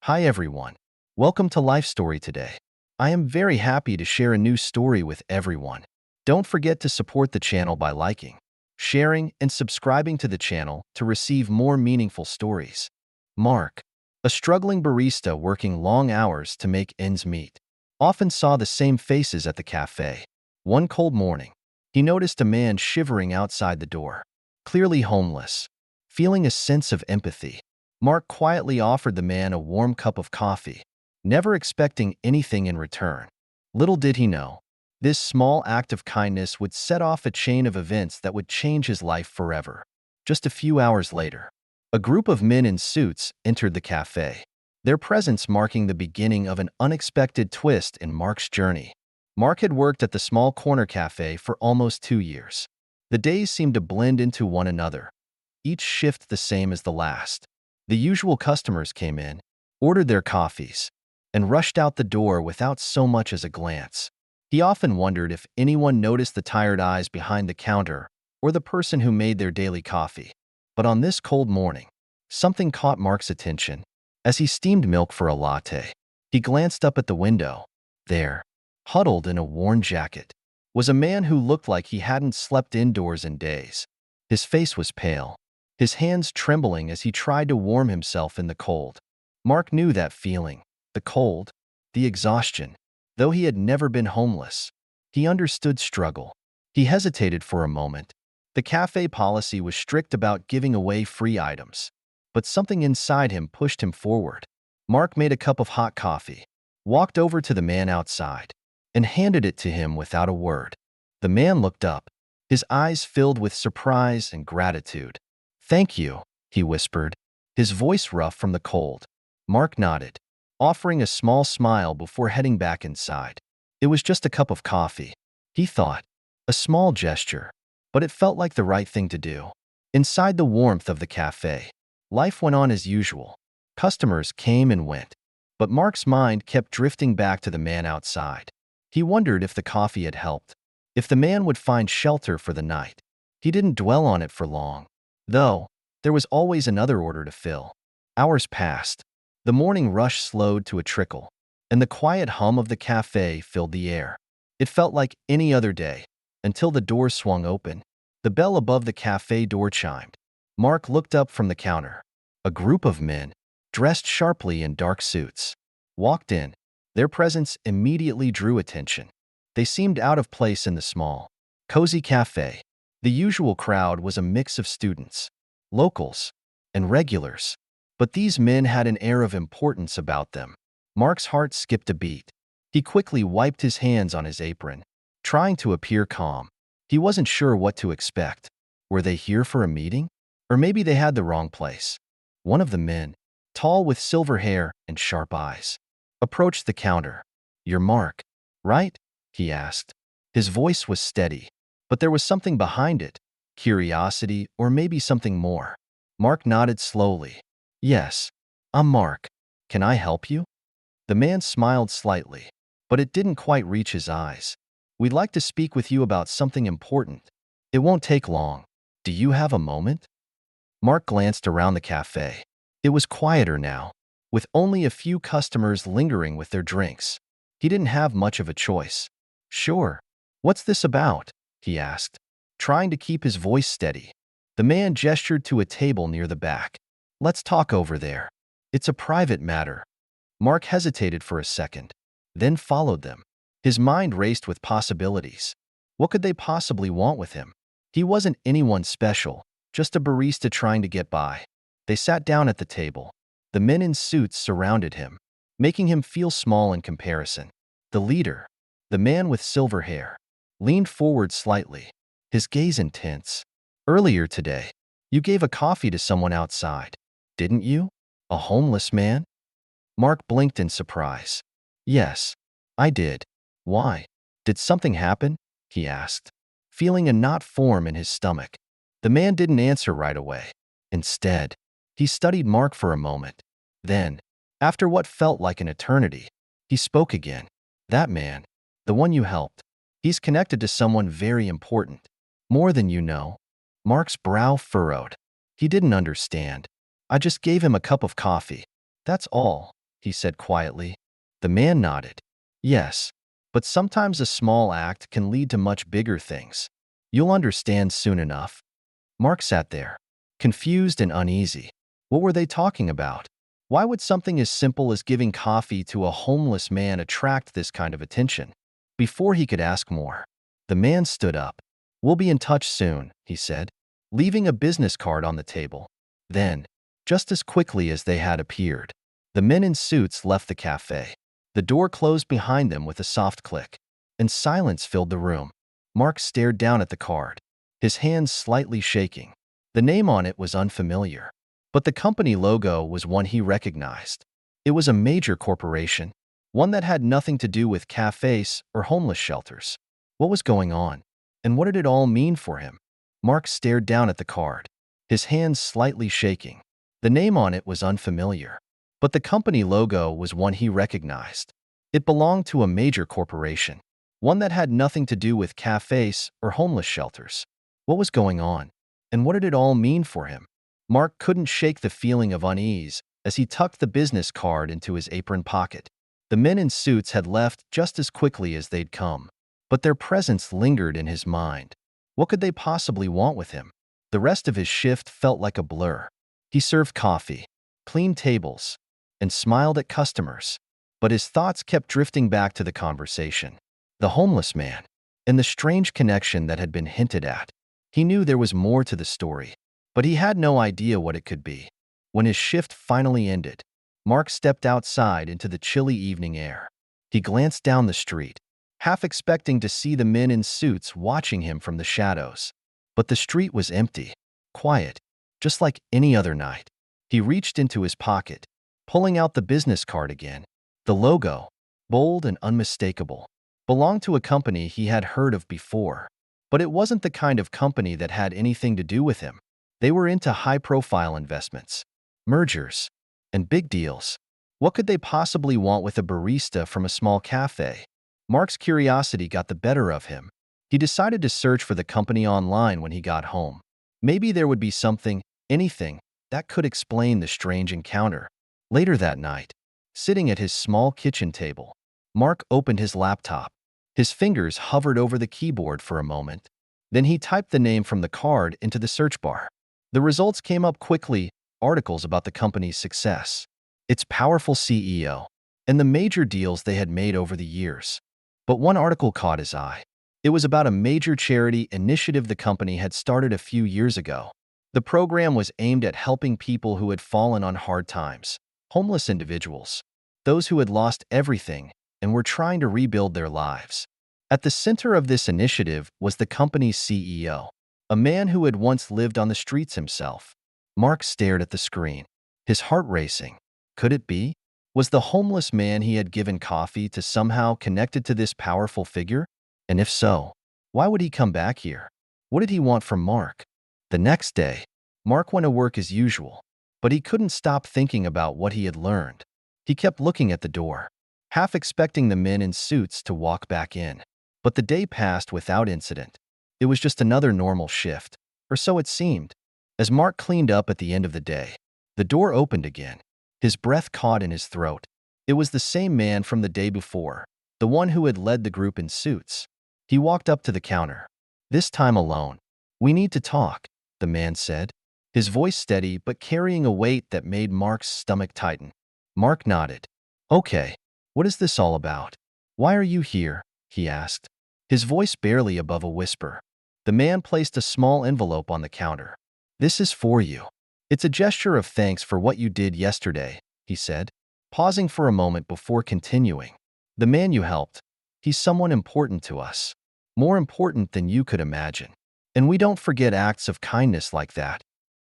Hi everyone. Welcome to Life Story today. I am very happy to share a new story with everyone. Don't forget to support the channel by liking, sharing, and subscribing to the channel to receive more meaningful stories. Mark, a struggling barista working long hours to make ends meet, often saw the same faces at the cafe. One cold morning, he noticed a man shivering outside the door, clearly homeless. Feeling a sense of empathy, Mark quietly offered the man a warm cup of coffee, never expecting anything in return. Little did he know, this small act of kindness would set off a chain of events that would change his life forever. Just a few hours later, a group of men in suits entered the cafe, their presence marking the beginning of an unexpected twist in Mark's journey. Mark had worked at the small corner cafe for almost 2 years. The days seemed to blend into one another, each shift the same as the last. The usual customers came in, ordered their coffees, and rushed out the door without so much as a glance. He often wondered if anyone noticed the tired eyes behind the counter or the person who made their daily coffee. But on this cold morning, something caught Mark's attention. As he steamed milk for a latte, he glanced up at the window. There, huddled in a worn jacket, was a man who looked like he hadn't slept indoors in days. His face was pale, his hands trembling as he tried to warm himself in the cold. Mark knew that feeling, the cold, the exhaustion. Though he had never been homeless, he understood struggle. He hesitated for a moment. The cafe policy was strict about giving away free items, but something inside him pushed him forward. Mark made a cup of hot coffee, walked over to the man outside, and handed it to him without a word. The man looked up, his eyes filled with surprise and gratitude. "Thank you," he whispered, his voice rough from the cold. Mark nodded, offering a small smile before heading back inside. It was just a cup of coffee, he thought, a small gesture, but it felt like the right thing to do. Inside the warmth of the cafe, life went on as usual. Customers came and went, but Mark's mind kept drifting back to the man outside. He wondered if the coffee had helped, if the man would find shelter for the night. He didn't dwell on it for long, though there was always another order to fill. Hours passed. The morning rush slowed to a trickle, and the quiet hum of the cafe filled the air. It felt like any other day, until the door swung open. The bell above the cafe door chimed. Mark looked up from the counter. A group of men, dressed sharply in dark suits, walked in. Their presence immediately drew attention. They seemed out of place in the small, cozy cafe. The usual crowd was a mix of students, locals, and regulars. But these men had an air of importance about them. Mark's heart skipped a beat. He quickly wiped his hands on his apron, trying to appear calm. He wasn't sure what to expect. Were they here for a meeting? Or maybe they had the wrong place. One of the men, tall with silver hair and sharp eyes, approached the counter. "You're Mark, right?" he asked. His voice was steady, but there was something behind it, curiosity or maybe something more. Mark nodded slowly. "Yes, I'm Mark. Can I help you?" The man smiled slightly, but it didn't quite reach his eyes. "We'd like to speak with you about something important. It won't take long. Do you have a moment?" Mark glanced around the cafe. It was quieter now, with only a few customers lingering with their drinks. He didn't have much of a choice. "Sure. What's this about?" he asked, trying to keep his voice steady. The man gestured to a table near the back. "Let's talk over there. It's a private matter." Mark hesitated for a second, then followed them. His mind raced with possibilities. What could they possibly want with him? He wasn't anyone special, just a barista trying to get by. They sat down at the table. The men in suits surrounded him, making him feel small in comparison. The leader, the man with silver hair, leaned forward slightly, his gaze intense. "Earlier today, you gave a coffee to someone outside, didn't you? A homeless man?" Mark blinked in surprise. "Yes, I did. Why? Did something happen?" he asked, feeling a knot form in his stomach. The man didn't answer right away. Instead, he studied Mark for a moment. Then, after what felt like an eternity, he spoke again. "That man, the one you helped, he's connected to someone very important. More than you know." Mark's brow furrowed. He didn't understand. "I just gave him a cup of coffee. That's all." he said quietly. The man nodded. Yes, but sometimes a small act can lead to much bigger things. You'll understand soon enough. Mark sat there, confused and uneasy. What were they talking about? Why would something as simple as giving coffee to a homeless man attract this kind of attention? Before he could ask more, the man stood up. We'll be in touch soon, he said, leaving a business card on the table. Then, just as quickly as they had appeared, the men in suits left the cafe. The door closed behind them with a soft click, and silence filled the room. Mark stared down at the card, his hands slightly shaking. The name on it was unfamiliar, but the company logo was one he recognized. It was a major corporation, one that had nothing to do with cafes or homeless shelters. What was going on? And what did it all mean for him? Mark stared down at the card, his hands slightly shaking. The name on it was unfamiliar, but the company logo was one he recognized. It belonged to a major corporation, one that had nothing to do with cafes or homeless shelters. What was going on? And what did it all mean for him? Mark couldn't shake the feeling of unease as he tucked the business card into his apron pocket. The men in suits had left just as quickly as they'd come, but their presence lingered in his mind. What could they possibly want with him? The rest of his shift felt like a blur. He served coffee, cleaned tables, and smiled at customers, but his thoughts kept drifting back to the conversation, the homeless man, and the strange connection that had been hinted at. He knew there was more to the story, but he had no idea what it could be. When his shift finally ended, Mark stepped outside into the chilly evening air. He glanced down the street, half expecting to see the men in suits watching him from the shadows. But the street was empty, quiet, just like any other night. He reached into his pocket, pulling out the business card again. The logo, bold and unmistakable, belonged to a company he had heard of before. But it wasn't the kind of company that had anything to do with him. They were into high-profile investments, mergers, and big deals. What could they possibly want with a barista from a small cafe? Mark's curiosity got the better of him. He decided to search for the company online when he got home. Maybe there would be something, anything, that could explain the strange encounter. Later that night, sitting at his small kitchen table, Mark opened his laptop. His fingers hovered over the keyboard for a moment. Then he typed the name from the card into the search bar. The results came up quickly, articles about the company's success, its powerful CEO, and the major deals they had made over the years. But one article caught his eye. It was about a major charity initiative the company had started a few years ago. The program was aimed at helping people who had fallen on hard times, homeless individuals, those who had lost everything and were trying to rebuild their lives. At the center of this initiative was the company's CEO, a man who had once lived on the streets himself. Mark stared at the screen, his heart racing. Could it be? Was the homeless man he had given coffee to somehow connected to this powerful figure? And if so, why would he come back here? What did he want from Mark? The next day, Mark went to work as usual, but he couldn't stop thinking about what he had learned. He kept looking at the door, half expecting the men in suits to walk back in. But the day passed without incident. It was just another normal shift, or so it seemed. As Mark cleaned up at the end of the day, the door opened again. His breath caught in his throat. It was the same man from the day before, the one who had led the group in suits. He walked up to the counter, this time alone. "We need to talk," the man said, his voice steady but carrying a weight that made Mark's stomach tighten. Mark nodded. "Okay, what is this all about? Why are you here?" he asked, his voice barely above a whisper. The man placed a small envelope on the counter. "This is for you. It's a gesture of thanks for what you did yesterday," he said, pausing for a moment before continuing. "The man you helped, he's someone important to us, more important than you could imagine. And we don't forget acts of kindness like that."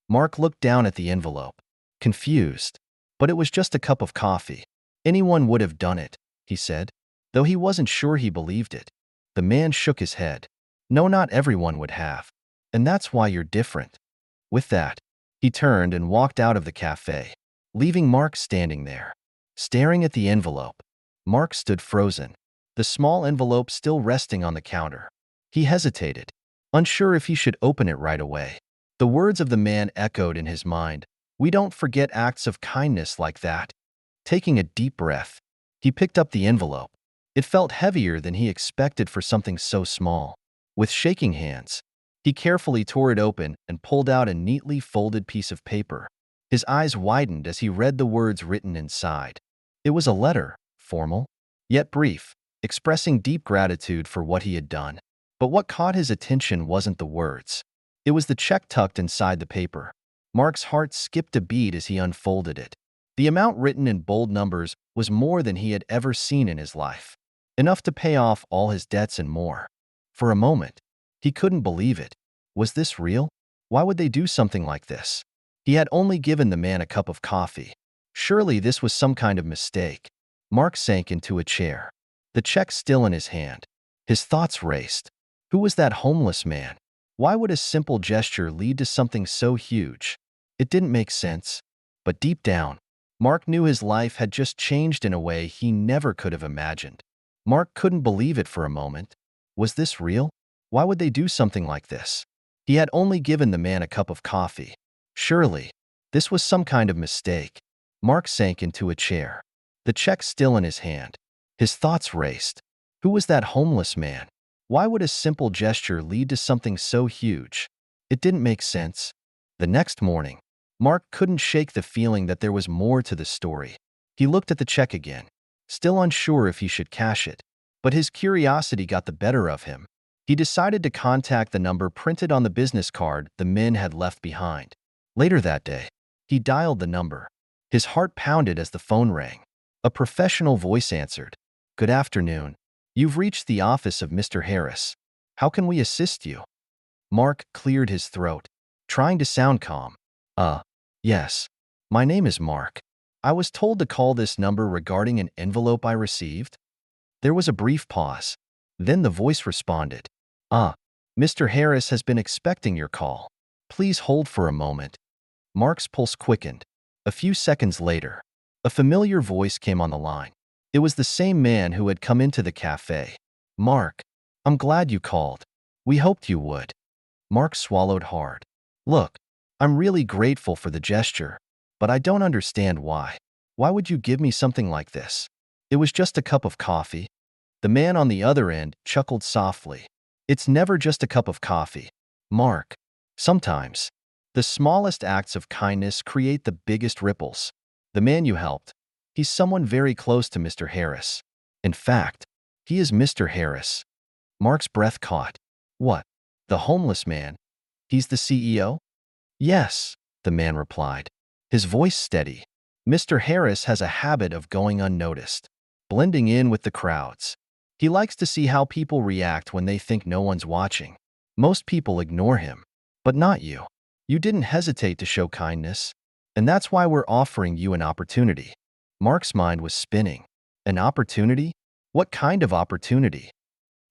Mark looked down at the envelope, confused. But it was just a cup of coffee. "Anyone would have done it," he said, though he wasn't sure he believed it. The man shook his head. "No, not everyone would have. And that's why you're different." With that, he turned and walked out of the cafe, leaving Mark standing there, staring at the envelope. Mark stood frozen, the small envelope still resting on the counter. He hesitated, unsure if he should open it right away. The words of the man echoed in his mind. "We don't forget acts of kindness like that." Taking a deep breath, he picked up the envelope. It felt heavier than he expected for something so small. With shaking hands, he carefully tore it open and pulled out a neatly folded piece of paper. His eyes widened as he read the words written inside. It was a letter, formal, yet brief, expressing deep gratitude for what he had done. But what caught his attention wasn't the words. It was the check tucked inside the paper. Mark's heart skipped a beat as he unfolded it. The amount written in bold numbers was more than he had ever seen in his life. Enough to pay off all his debts and more. For a moment, he couldn't believe it. Was this real? Why would they do something like this? He had only given the man a cup of coffee. Surely this was some kind of mistake. Mark sank into a chair, the check still in his hand. His thoughts raced. Who was that homeless man? Why would a simple gesture lead to something so huge? It didn't make sense. But deep down, Mark knew his life had just changed in a way he never could have imagined. Mark couldn't believe it for a moment. Was this real? Why would they do something like this? He had only given the man a cup of coffee. Surely, this was some kind of mistake. Mark sank into a chair, the check still in his hand. His thoughts raced. Who was that homeless man? Why would a simple gesture lead to something so huge? It didn't make sense. The next morning, Mark couldn't shake the feeling that there was more to the story. He looked at the check again, still unsure if he should cash it. But his curiosity got the better of him. He decided to contact the number printed on the business card the men had left behind. Later that day, he dialed the number. His heart pounded as the phone rang. A professional voice answered. "Good afternoon. You've reached the office of Mr. Harris. How can we assist you?" Mark cleared his throat, trying to sound calm. Yes. My name is Mark. I was told to call this number regarding an envelope I received." There was a brief pause. Then the voice responded. Mr. Harris has been expecting your call. Please hold for a moment." Mark's pulse quickened. A few seconds later, a familiar voice came on the line. It was the same man who had come into the cafe. "Mark, I'm glad you called. We hoped you would." Mark swallowed hard. "Look, I'm really grateful for the gesture, but I don't understand why. Why would you give me something like this? It was just a cup of coffee." The man on the other end chuckled softly. "It's never just a cup of coffee, Mark. Sometimes, the smallest acts of kindness create the biggest ripples. The man you helped, he's someone very close to Mr. Harris. In fact, he is Mr. Harris." Mark's breath caught. "What? The homeless man? He's the CEO?" "Yes," the man replied, his voice steady. "Mr. Harris has a habit of going unnoticed, blending in with the crowds. He likes to see how people react when they think no one's watching. Most people ignore him, but not you. You didn't hesitate to show kindness, and that's why we're offering you an opportunity." Mark's mind was spinning. An opportunity? What kind of opportunity?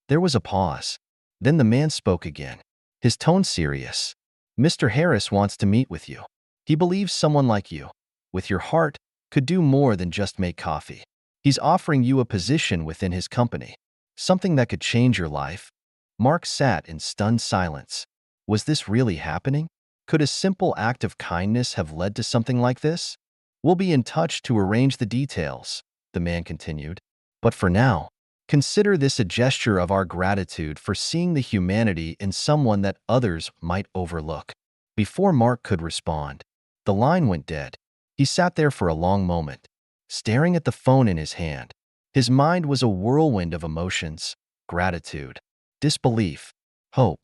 There was a pause. Then the man spoke again, his tone serious. "Mr. Harris wants to meet with you. He believes someone like you, with your heart, could do more than just make coffee. He's offering you a position within his company, something that could change your life." Mark sat in stunned silence. Was this really happening? Could a simple act of kindness have led to something like this? "We'll be in touch to arrange the details," the man continued. "But for now, consider this a gesture of our gratitude for seeing the humanity in someone that others might overlook." Before Mark could respond, the line went dead. He sat there for a long moment, staring at the phone in his hand. His mind was a whirlwind of emotions: gratitude, disbelief, hope.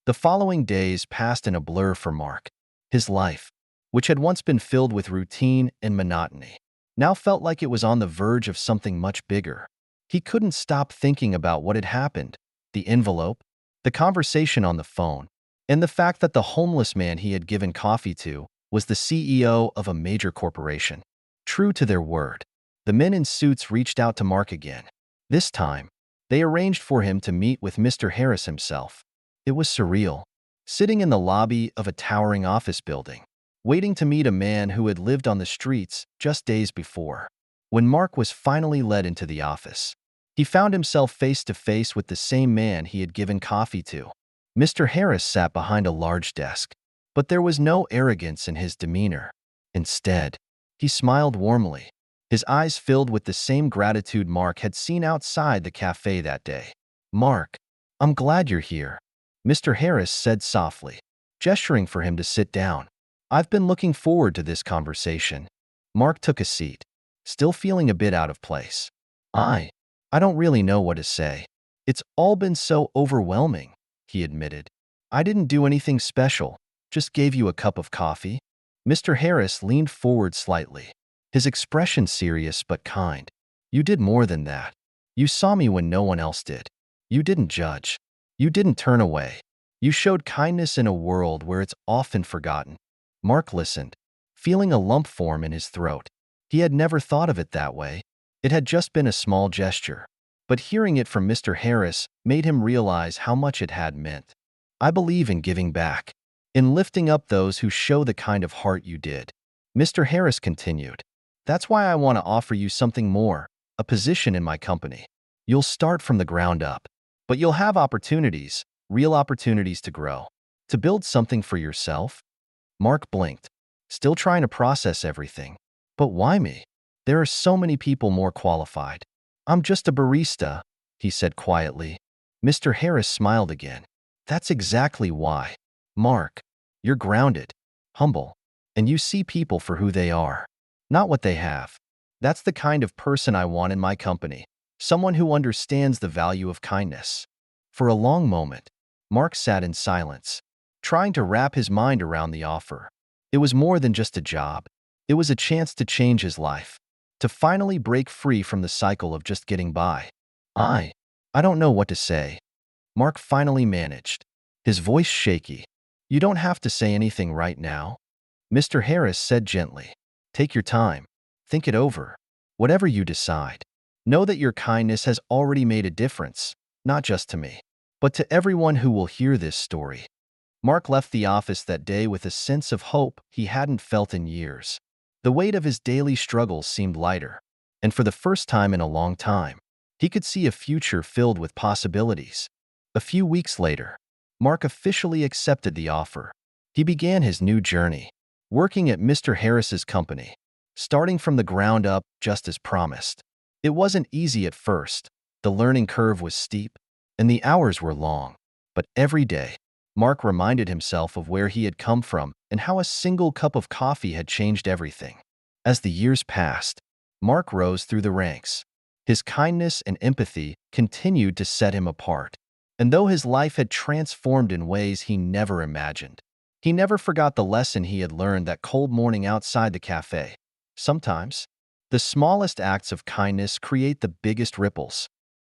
The following days passed in a blur for Mark. His life, which had once been filled with routine and monotony, now felt like it was on the verge of something much bigger. He couldn't stop thinking about what had happened: the envelope, the conversation on the phone, and the fact that the homeless man he had given coffee to was the CEO of a major corporation. True to their word, the men in suits reached out to Mark again. This time, they arranged for him to meet with Mr. Harris himself. It was surreal, sitting in the lobby of a towering office building, waiting to meet a man who had lived on the streets just days before. When Mark was finally led into the office, he found himself face to face with the same man he had given coffee to. Mr. Harris sat behind a large desk, but there was no arrogance in his demeanor. Instead, he smiled warmly. His eyes filled with the same gratitude Mark had seen outside the cafe that day. "Mark, I'm glad you're here," Mr. Harris said softly, gesturing for him to sit down. "I've been looking forward to this conversation." Mark took a seat, still feeling a bit out of place. I don't really know what to say. It's all been so overwhelming," he admitted. "I didn't do anything special, just gave you a cup of coffee." Mr. Harris leaned forward slightly, his expression serious but kind. "You did more than that. You saw me when no one else did. You didn't judge. You didn't turn away. You showed kindness in a world where it's often forgotten." Mark listened, feeling a lump form in his throat. He had never thought of it that way. It had just been a small gesture. But hearing it from Mr. Harris made him realize how much it had meant. "I believe in giving back, in lifting up those who show the kind of heart you did," Mr. Harris continued. "That's why I want to offer you something more, a position in my company. You'll start from the ground up, but you'll have opportunities, real opportunities to grow, to build something for yourself." Mark blinked, still trying to process everything. "But why me? There are so many people more qualified." "I'm just a barista," he said quietly. Mr. Harris smiled again. "That's exactly why. Mark, you're grounded, humble, and you see people for who they are, not what they have. That's the kind of person I want in my company, someone who understands the value of kindness." For a long moment, Mark sat in silence, trying to wrap his mind around the offer. It was more than just a job. It was a chance to change his life, to finally break free from the cycle of just getting by. I don't know what to say," Mark finally managed, his voice shaky. "You don't have to say anything right now," Mr. Harris said gently. "Take your time. Think it over. Whatever you decide, know that your kindness has already made a difference, not just to me, but to everyone who will hear this story." Mark left the office that day with a sense of hope he hadn't felt in years. The weight of his daily struggles seemed lighter, and for the first time in a long time, he could see a future filled with possibilities. A few weeks later, Mark officially accepted the offer. He began his new journey, working at Mr. Harris's company, starting from the ground up just as promised. It wasn't easy at first. The learning curve was steep, and the hours were long. But every day, Mark reminded himself of where he had come from and how a single cup of coffee had changed everything. As the years passed, Mark rose through the ranks. His kindness and empathy continued to set him apart. And though his life had transformed in ways he never imagined, he never forgot the lesson he had learned that cold morning outside the cafe. Sometimes, the smallest acts of kindness create the biggest ripples.